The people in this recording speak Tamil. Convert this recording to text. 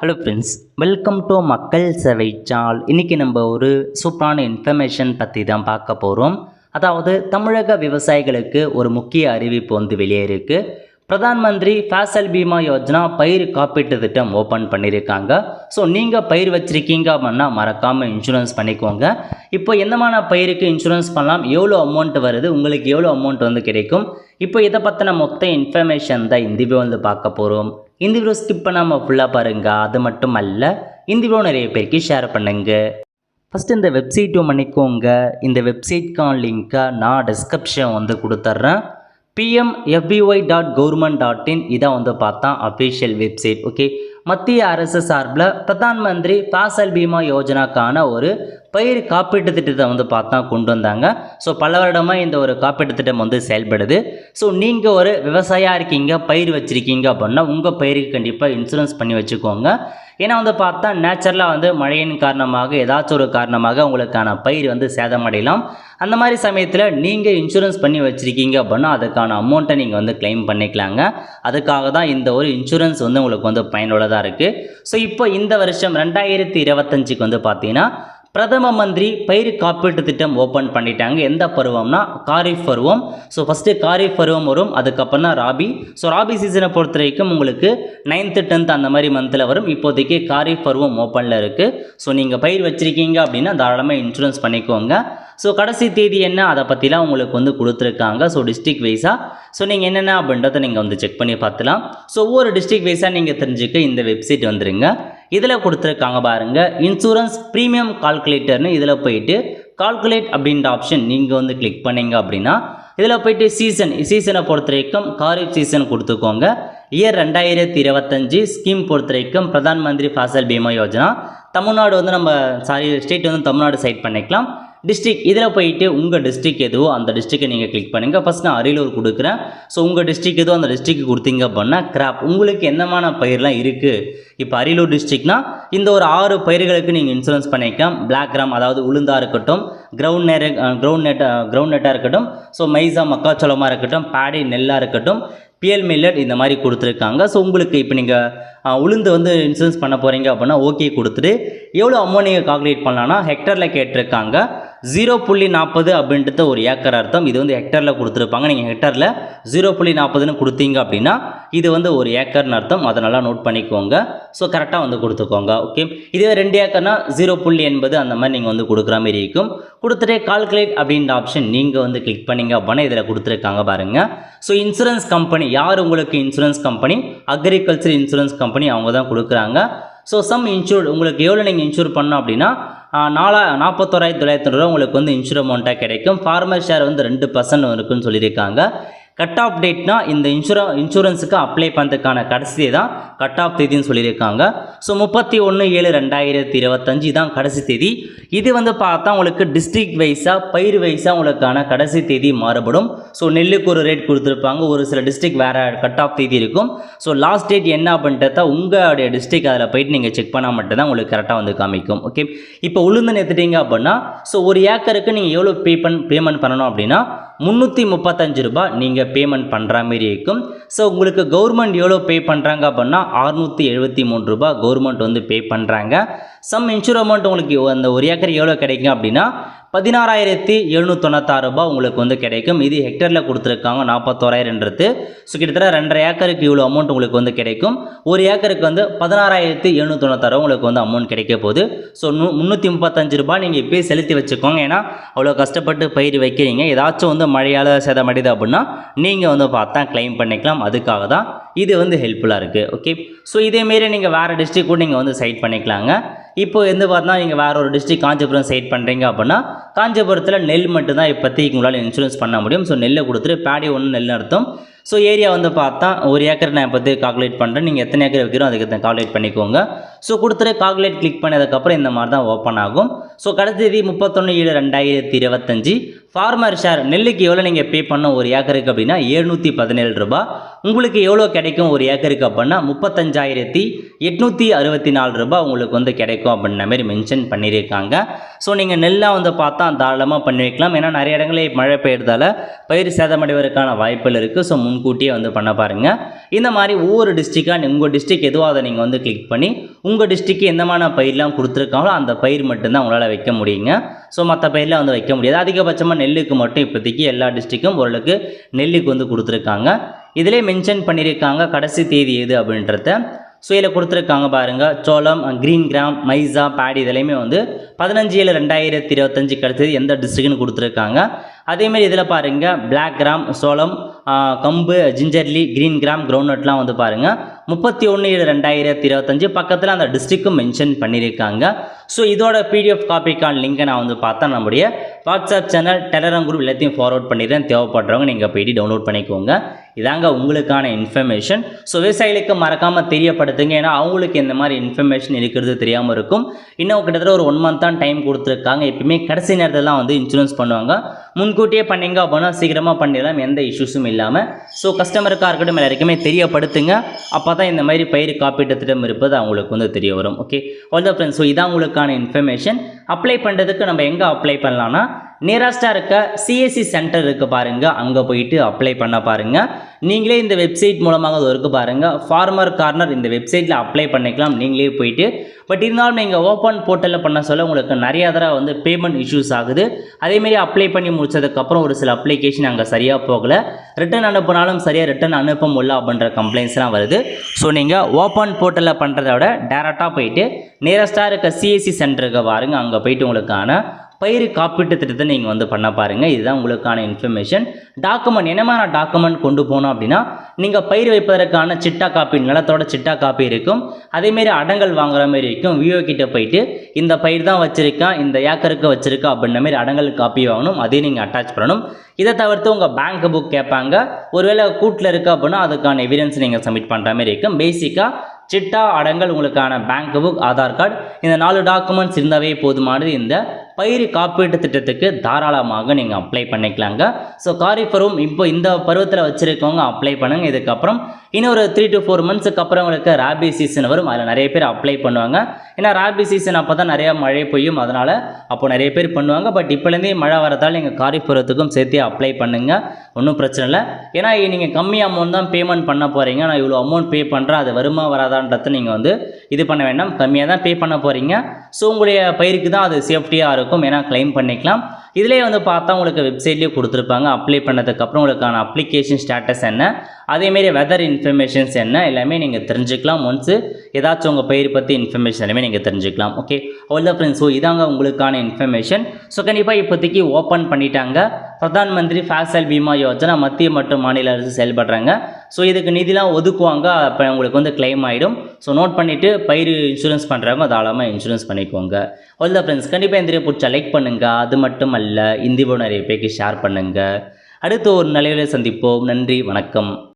ஹலோ ஃப்ரெண்ட்ஸ், வெல்கம் டு மக்கள் சேவை சேனல். இன்றைக்கி நம்ம ஒரு சூப்பரான இன்ஃபர்மேஷன் பற்றி தான் பார்க்க போகிறோம். அதாவது தமிழக விவசாயிகளுக்கு ஒரு முக்கிய அறிவிப்பு வெளியே இருக்குது. பிரதான் மந்திரி ஃபேசல் பீமா யோஜனா பயிர் காப்பீட்டு திட்டம் ஓப்பன் பண்ணியிருக்காங்க. ஸோ நீங்கள் பயிர் வச்சுருக்கீங்க அப்படின்னா மறக்காமல் இன்சூரன்ஸ் பண்ணிக்கோங்க. இப்போ என்னமான பயிருக்கு இன்சூரன்ஸ் பண்ணலாம், எவ்வளோ அமௌண்ட் வருது, உங்களுக்கு எவ்வளோ அமௌண்ட் கிடைக்கும், இப்போ இதை பற்றின மொத்த இன்ஃபர்மேஷன் தான் இந்த வீடியோ பார்க்க போகிறோம். இந்த வீடியோ ஸ்கிப் பண்ணாமல் ஃபுல்லாக பாருங்கள். அது மட்டும் அல்ல, இந்த வீடியோ நிறைய பேருக்கு ஷேர் பண்ணுங்க. ஃபஸ்ட்டு இந்த வெப்சைட்டும் பண்ணிக்கோங்க. இந்த வெப்சைட்கான லிங்க்கை நான் டிஸ்கிரிப்ஷன் கொடுத்துட்றேன். pmfby.government.in இதான் பார்த்தா அஃபிஷியல் வெப்சைட். ஓகே, மத்திய அரசு சார்பில் பிரதான் மந்திரி ஃபேசல் பீமா யோஜனாக்கான ஒரு பயிர் காப்பீட்டு திட்டத்தை பார்த்தா கொண்டு வந்தாங்க. ஸோ பல வருடமாக இந்த ஒரு காப்பீட்டு திட்டம் செயல்படுது. ஸோ நீங்கள் ஒரு விவசாயியாக இருக்கீங்க, பயிர் வச்சுருக்கீங்க அப்படின்னா உங்கள் பயிருக்கு கண்டிப்பாக இன்சூரன்ஸ் பண்ணி வச்சுக்கோங்க. ஏன்னா பார்த்தா நேச்சுரலாக மழையின் காரணமாக ஏதாச்சும் ஒரு காரணமாக உங்களுக்கான பயிர் சேதமடையலாம். அந்த மாதிரி சமயத்தில் நீங்கள் இன்சூரன்ஸ் பண்ணி வச்சுருக்கீங்க அப்படின்னா அதுக்கான அமௌண்ட்டை நீங்கள் கிளைம் பண்ணிக்கலாங்க. அதுக்காக தான் இந்த ஒரு இன்சூரன்ஸ் உங்களுக்கு பயனுள்ளதாக இருக்குது. ஸோ இப்போ இந்த வருஷம் 2025க்கு பார்த்தீங்கன்னா பிரதம மந்திரி பயிர் காப்பீட்டு திட்டம் ஓப்பன் பண்ணிட்டாங்க. எந்த பருவம்னா காரிஃப் பருவம். ஸோ ஃபஸ்ட்டு காரிஃப் பருவம் வரும், அதுக்கப்புறம் தான் ராபி. ஸோ ராபி சீசனை பொறுத்த வரைக்கும் உங்களுக்கு 9th 10th அந்த மாதிரி மந்தில் வரும். இப்போதைக்கு காரிஃப் பருவம் ஓப்பனில் இருக்குது. ஸோ நீங்கள் பயிர் வச்சுருக்கீங்க அப்படின்னா தாராளமாக இன்சூரன்ஸ் பண்ணிக்கோங்க. ஸோ கடைசி தேதி என்ன அதை பற்றிலாம் உங்களுக்கு கொடுத்துருக்காங்க. ஸோ டிஸ்ட்ரிக்ட் வைஸாக ஸோ நீங்கள் என்னென்ன அப்படின்றத நீங்கள் செக் பண்ணி பார்த்துலாம். ஸோ ஒவ்வொரு டிஸ்ட்ரிக்ட் வைஸாக நீங்கள் தெரிஞ்சுக்க இந்த வெப்சைட் வந்துருங்க. இதில் கொடுத்துருக்காங்க பாருங்கள், இன்சூரன்ஸ் ப்ரீமியம் கால்குலேட்டர்னு. இதில் போயிட்டு கால்குலேட் அப்படின்ற ஆப்ஷன் நீங்கள் கிளிக் பண்ணிங்க அப்படின்னா இதில் போயிட்டு சீசனை பொறுத்த வரைக்கும் காரிஃப் சீசன் கொடுத்துக்கோங்க. இயர் 2025 ஸ்கீம் பொறுத்த வரைக்கும் பிரதான் மந்திரி ஃபேசல் பீமா யோஜனா. தமிழ்நாடு நம்ம ஸ்டேட் தமிழ்நாடு சைட் பண்ணிக்கலாம். டிஸ்ட்ரிக் இதில் போயிட்டு உங்கள் டிஸ்ட்ரிக் எதுவோ அந்த டிஸ்ட்ரிக்டை நீங்கள் கிளிக் பண்ணுங்கள். ஃபஸ்ட் நான் அரியலூர் கொடுக்குறேன். ஸோ உங்கள் டிஸ்ட்ரிக் எதுவோ அந்த டிஸ்ட்ரிக்கு கொடுத்தீங்க அப்படின்னா கிராப் உங்களுக்கு என்னமான பயிரெலாம் இருக்குது. இப்போ அரியலூர் டிஸ்ட்ரிக்னா இந்த ஒரு 6 பயிர்களுக்கு நீங்கள் இன்சூரன்ஸ் பண்ணிக்கலாம். பிளாக் கிராம் அதாவது உளுந்தாக இருக்கட்டும், கிரவுண்ட் நெட்டாக இருக்கட்டும், ஸோ மைசா மக்காச்சோளமாக இருக்கட்டும், பேடி நெல்லாக இருக்கட்டும், பிஎல் மில்லட் இந்த மாதிரி கொடுத்துருக்காங்க. ஸோ உங்களுக்கு இப்போ நீங்கள் உளுந்து இன்சூரன்ஸ் பண்ண போகிறீங்க அப்படின்னா ஓகே கொடுத்துட்டு எவ்வளோ அமௌண்ட் நீங்கள் கால்குலேட் பண்ணலான்னா ஹெக்டரில் கேட்டிருக்காங்க. 0.40 அப்படின்றது ஒரு ஏக்கர் அர்த்தம். இது ஹெக்டரில் கொடுத்துருப்பாங்க. நீங்கள் ஹெக்டரில் 0.40ன்னு கொடுத்தீங்க அப்படின்னா இது ஒரு ஏக்கர்னு அர்த்தம். அதை நல்லா நோட் பண்ணிக்கோங்க. ஸோ கரெக்டாக கொடுத்துக்கோங்க. ஓகே, இதே 2 ஏக்கர்னா 0.80 அந்த மாதிரி நீங்கள் கொடுக்குற மாதிரி இருக்கும். கொடுத்துட்டு கால்குலேட் அப்படின்ற ஆப்ஷன் நீங்கள் கிளிக் பண்ணிங்க அப்படின்னா இதில் கொடுத்துருக்காங்க பாருங்கள். ஸோ இன்சூரன்ஸ் கம்பெனி யார் உங்களுக்கு insurance company? Agriculture insurance company அவங்க தான் கொடுக்குறாங்க. ஸோ சம் இன்சூர்டு உங்களுக்கு எவ்வளோ நீங்கள் இன்சூர் பண்ணோம் அப்படின்னா 41,900 ரூபா உங்களுக்கு இன்சூர் அமௌண்ட்டாக கிடைக்கும். ஃபார்மர் ஷேர் 2% இருக்குன்னு சொல்லியிருக்காங்க. கட் ஆஃப் டேட்னா இந்த இன்சூரன்ஸுக்கு அப்ளை பண்ணுறதுக்கான கடைசி தான் கட் ஆஃப் தேதின்னு சொல்லியிருக்காங்க. ஸோ 31/7/2025 தான் கடைசி தேதி. இது பார்த்தா உங்களுக்கு டிஸ்ட்ரிக்ட் வைஸாக பயிர் வைஸாக உங்களுக்கான கடைசி தேதி மாறுபடும். ஸோ நெல்லுக்கு ஒரு ரேட் கொடுத்துருப்பாங்க, ஒரு சில டிஸ்ட்ரிக்ட் வேறு கட் ஆஃப் தேதி இருக்கும். ஸோ லாஸ்ட் டேட் என்ன அப்படின்றத உங்களுடைய டிஸ்ட்ரிக்ட் அதில் போயிட்டு நீங்கள் செக் பண்ணால் மட்டும்தான் உங்களுக்கு கரெக்டாக காமிக்கும். ஓகே, இப்போ உளுந்து எடுத்துட்டீங்க அப்படின்னா ஸோ ஒரு ஏக்கருக்கு நீங்கள் எவ்வளோ பேமெண்ட் பண்ணணும் அப்படின்னா 335 ரூபா நீங்கள் பேமெண்ட் பண்ணுற மாதிரி இருக்கும். ஸோ உங்களுக்கு கவர்மெண்ட் எவ்வளோ பே பண்ணுறாங்க அப்படின்னா 673 ரூபா கவர்மெண்ட் பே பண்ணுறாங்க. சம் இன்சூர் அமௌண்ட் உங்களுக்கு அந்த ஒரு ஏக்கர் எவ்வளோ கிடைக்கும் அப்படின்னா 16,796 ரூபா உங்களுக்கு கிடைக்கும். இது ஹெக்டரில் கொடுத்துருக்காங்க 41,000ன்றது. ஸோ கிட்டத்தட்ட 2.5 ஏக்கருக்கு இவ்வளோ அமௌண்ட் உங்களுக்கு கிடைக்கும். ஒரு ஏக்கருக்கு 16,796 உங்களுக்கு அமௌண்ட் கிடைக்க போகுது. ஸோ 335 ரூபா நீங்கள் இப்போயே செலுத்தி வச்சுக்கோங்க. ஏன்னா அவ்வளோ கஷ்டப்பட்டு பயிர் வைக்கிறீங்க, ஏதாச்சும் மழையால் சேதமடையுது அப்படின்னா நீங்கள் பார்த்தா கிளைம் பண்ணிக்கலாம். அதுக்காக தான் இது ஹெல்ப்ஃபுல்லாக இருக்குது. ஓகே, ஸோ இதேமாரி நீங்கள் வேறு டிஸ்ட்ரிக் கூட நீங்கள் சைட் பண்ணிக்கலாங்க. இப்போ பார்த்தா நீங்கள் வேறு ஒரு டிஸ்ட்ரிக் காஞ்சிபுரம் சைட் பண்ணுறீங்க அப்படின்னா காஞ்சிபுரத்தில் நெல் மட்டும்தான் இப்போதைக்கு உங்களால் இன்சூரன்ஸ் பண்ண முடியும். ஸோ நெல்லை கொடுத்துட்டு பேடி 1 நெல் அர்த்தம். ஸோ ஏரியா பார்த்தா ஒரு ஏக்கர் நான் இப்போது கால்குலேட் பண்ணுறேன். நீங்கள் எத்தனை ஏக்கர் வைக்கிறோம் அதுக்கு கால்குலேட் பண்ணிக்கோங்க. ஸோ கொடுத்துட்டு கால்குலேட் கிளிக் பண்ணதுக்கப்புறம் இந்த மாதிரி தான் ஓப்பன் ஆகும். ஸோ கடைசி தேதி 31/7/2025. ஃபார்மர் ஷேர் நெல்லுக்கு எவ்வளோ நீங்கள் பே பண்ண ஒரு ஏக்கருக்கு அப்படின்னா 717 ரூபா. உங்களுக்கு எவ்வளோ கிடைக்கும் ஒரு ஏக்கருக்கு அப்படின்னா 35,864 ரூபா உங்களுக்கு வந்து கிடைக்கும் அப்படின்ற மாதிரி மென்ஷன் பண்ணியிருக்காங்க. ஸோ நீங்கள் நெல்லாக வந்து பார்த்தா தாராளமாக பண்ணி வைக்கலாம். ஏன்னா நிறைய இடங்களில் மழை பெய்யறதால பயிர் சேதமடைவதற்கான வாய்ப்புகள் இருக்குது. ஸோ முன்கூட்டியே வந்து பண்ண பாருங்கள். இந்த மாதிரி ஒவ்வொரு டிஸ்ட்ரிக்டாக உங்கள் டிஸ்ட்ரிக் எதுவாக அதை நீங்கள் வந்து கிளிக் பண்ணி உங்கள் டிஸ்ட்ரிக்கு எந்தமான பயிரெலாம் கொடுத்துருக்காங்களோ அந்த பயிர் மட்டும்தான் உங்களால் வைக்க முடியுங்க. ஸோ மற்ற பயிரெலாம் வந்து வைக்க முடியாது. அதிகபட்சமாக நெல்லுக்கு மட்டும் இப்போதைக்கு எல்லா டிஸ்ட்ரிக்கும் ஓரளவுக்கு நெல்லுக்கு வந்து கொடுத்துருக்காங்க. இதிலே மென்ஷன் பண்ணியிருக்காங்க கடைசி தேதி எது அப்படின்றத. ஸோ இதில் கொடுத்துருக்காங்க பாருங்கள், சோளம், கிரீன் கிராம், மைசா, பேடி இதெல்லாமே வந்து 15/7/2025 கடைசி எந்த டிஸ்ட்ரிக்ட்னு கொடுத்துருக்காங்க. அதேமாதிரி இதில் பாருங்கள் பிளாக் கிராம், சோளம், கம்பு, ஜிஞ்சர்லி, கிரீன் கிராம், கிரவுண்ட்நட்லாம் வந்து பாருங்கள் 31/7/2025 பக்கத்தில் அந்த டிஸ்ட்ரிக்கும் மென்ஷன் பண்ணியிருக்காங்க. ஸோ இதோட PDF காப்பிக்கான லிங்கை நான் வந்து பார்த்தா நம்முடைய வாட்ஸ்அப் சேனல், டெலகிராம் குரூப் எல்லாத்தையும் ஃபார்வர்ட் பண்ணிடுறேன். தேவைப்படுறவங்க நீங்கள் போய்ட்டு டவுன்லோட் பண்ணிக்கோங்க. இதாங்க உங்களுக்கான இன்ஃபர்மேஷன். ஸோ விவசாயிகளுக்கு மறக்காமல் தெரியப்படுத்துங்க. ஏன்னா அவங்களுக்கு இந்த மாதிரி இன்ஃபர்மேஷன் இருக்கிறது தெரியாமல் இருக்கும். இன்னும் கிட்டத்தட்ட ஒரு 1 மந்த் தான் டைம் கொடுத்துருக்காங்க. எப்பயுமே கடைசி நேரத்தில் தான் வந்து இன்சூரன்ஸ் பண்ணுவாங்க. முன்கூட்டியே பண்ணிங்க அப்படின்னா சீக்கிரமாக பண்ணிடலாம், எந்த இஷ்யூஸும் இல்லாமல். ஸோ கஸ்டமருக்காக இருக்கட்டும் எல்லாருக்குமே தெரியப்படுத்துங்க. அப்போ தான் இந்த மாதிரி பயிர் காப்பீட்டு திட்டம் இருப்பது அவங்களுக்கு வந்து தெரிய வரும். Okay all friends. ஸோ இதான் உங்களுக்கான இன்ஃபர்மேஷன். அப்ளை பண்ணுறதுக்கு நம்ம எங்கே அப்ளை பண்ணலான்னா, நியரஸ்ட்டாக இருக்க CSC சென்டர் இருக்குது பாருங்கள், அங்கே போயிட்டு அப்ளை பண்ண பாருங்கள். நீங்களே இந்த வெப்சைட் மூலமாக அது இருக்குது பாருங்கள், ஃபார்மர் கார்னர், இந்த வெப்சைட்டில் அப்ளை பண்ணிக்கலாம் நீங்களே போயிட்டு. பட் இருந்தாலும் நீங்கள் ஓப்பன் போர்ட்டலில் பண்ண சொல்ல உங்களுக்கு நிறையா தடவை வந்து பேமெண்ட் இஷ்யூஸ் ஆகுது. அதேமாரி அப்ளை பண்ணி முடிச்சதுக்கப்புறம் ஒரு சில அப்ளிகேஷன் அங்கே சரியாக போகலை, ரிட்டன் அனுப்பினாலும் சரியாக ரிட்டன் அனுப்ப முடியல அப்படின்ற கம்ப்ளைண்ட்ஸ்லாம் வருது. ஸோ நீங்கள் ஓப்பன் போர்ட்டலில் பண்ணுறத விட டேரெக்டாக போயிட்டு நியரஸ்ட்டாக இருக்க CSC சென்டருக்கு பாருங்கள், அங்கே போயிட்டு உங்களுக்கான பயிர் காப்பீட்டு திட்டத்தை நீங்கள் வந்து பண்ண பாருங்கள். இதுதான் உங்களுக்கான இன்ஃபர்மேஷன். டாக்குமெண்ட் என்னமான டாக்குமெண்ட் கொண்டு போகணும் அப்படின்னா, நீங்கள் பயிர் வைப்பதற்கான சிட்டா காப்பி, நிலத்தோட சிட்டா காப்பி இருக்கும். அதேமாரி அடங்கல் வாங்குற மாதிரி இருக்கும். விஓ கிட்ட போயிட்டு இந்த பயிர் தான் வச்சுருக்கேன், இந்த ஏக்கருக்கு வச்சுருக்கேன் அப்படின்ற மாதிரி அடங்கல் காப்பி வாங்கணும். அதையும் நீங்கள் அட்டாச் பண்ணணும். இதை தவிர்த்து உங்கள் பேங்க் புக் கேட்பாங்க. ஒருவேளை கூட்டில் இருக்குது அப்படின்னா அதுக்கான எவிடன்ஸ் நீங்கள் சப்மிட் பண்ணுற மாதிரி இருக்கும். பேசிக்காக சிட்டா, அடங்கல், உங்களுக்கான பேங்க் புக், ஆதார் கார்டு, இந்த 4 டாக்குமெண்ட்ஸ் இருந்தாவே போதுமானது. இந்த பயிர் காப்பீட்டு திட்டத்துக்கு தாராளமாக நீங்கள் அப்ளை பண்ணிக்கலாங்க. ஸோ காரிஃப் பருவம் இப்போ இந்த பருவத்தில் வச்சுருக்கவங்க அப்ளை பண்ணுங்கள். இதுக்கப்புறம் இன்னொரு 3 to 4 மந்த்ஸுக்கு அப்புறம் உங்களுக்கு ராபி சீசன் வரும். அதில் நிறைய பேர் அப்ளை பண்ணுவாங்க. ஏன்னா ராபி சீசன் அப்போ தான் நிறையா மழை பெய்யும், அதனால் அப்போ நிறைய பேர் பண்ணுவாங்க. பட் இப்போலேருந்தே மழை வரதால் நீங்கள் காரிஃப் பருவத்துக்கும் சேர்த்து அப்ளை பண்ணுங்கள், ஒன்றும் பிரச்சனை இல்லை. ஏன்னா நீங்கள் கம்மி அமௌண்ட் தான் பேமெண்ட் பண்ண போகிறீங்க. நான் இவ்வளோ அமௌண்ட் பே பண்ணுறேன், அது வருமா வராதான்றதை நீங்கள் வந்து இது பண்ண வேண்டாம், கம்மியாக தான் பே பண்ண போகிறீங்க. ஸோ உங்களுடைய பயிருக்கு தான் அது சேஃப்டியாக இருக்கும், ஏன்னா கிளைம் பண்ணிக்கலாம். இதிலே வந்து பார்த்தா உங்களுக்கு வெப்சைட்லேயே கொடுத்துருப்பாங்க. அப்ளை பண்ணதுக்கப்புறம் உங்களுக்கான அப்ளிகேஷன் ஸ்டேட்டஸ் என்ன, அதேமாரி வெதர் இன்ஃபர்மேஷன்ஸ் என்ன, எல்லாமே நீங்கள் தெரிஞ்சுக்கலாம். ஒன்ஸு ஏதாச்சும் உங்கள் பயிர் பற்றி இன்ஃபர்மேஷன் எல்லாமே நீங்கள் தெரிஞ்சுக்கலாம். ஓகே அவ்வளோ ஃப்ரெண்ட்ஸ். ஸோ இதாங்க உங்களுக்கான இன்ஃபர்மேஷன். ஸோ கண்டிப்பாக இப்போதைக்கு ஓப்பன் பண்ணிட்டாங்க. பிரதான் மந்திரி ஃபாசல் பீமா யோஜனா மத்திய மற்றும் மாநில அரசு செயல்படுறாங்க. ஸோ இதுக்கு நிதிலாம் ஒதுக்குவாங்க, அப்போ உங்களுக்கு வந்து கிளைம் ஆகிடும். ஸோ நோட் பண்ணிவிட்டு பயிர் இன்சூரன்ஸ் பண்ணுறவங்க தாராளமாக இன்சூரன்ஸ் பண்ணிக்கோங்க. அவ்வளோ ஃப்ரெண்ட்ஸ். கண்டிப்பாக இந்த வீடியோ பிடிச்சா லைக் பண்ணுங்கள். அது மட்டும் அல்ல, இந்த வீடியோ நிறைய பேருக்கு ஷேர் பண்ணுங்கள். அடுத்து ஒரு நிலையில சந்திப்போம். நன்றி, வணக்கம்.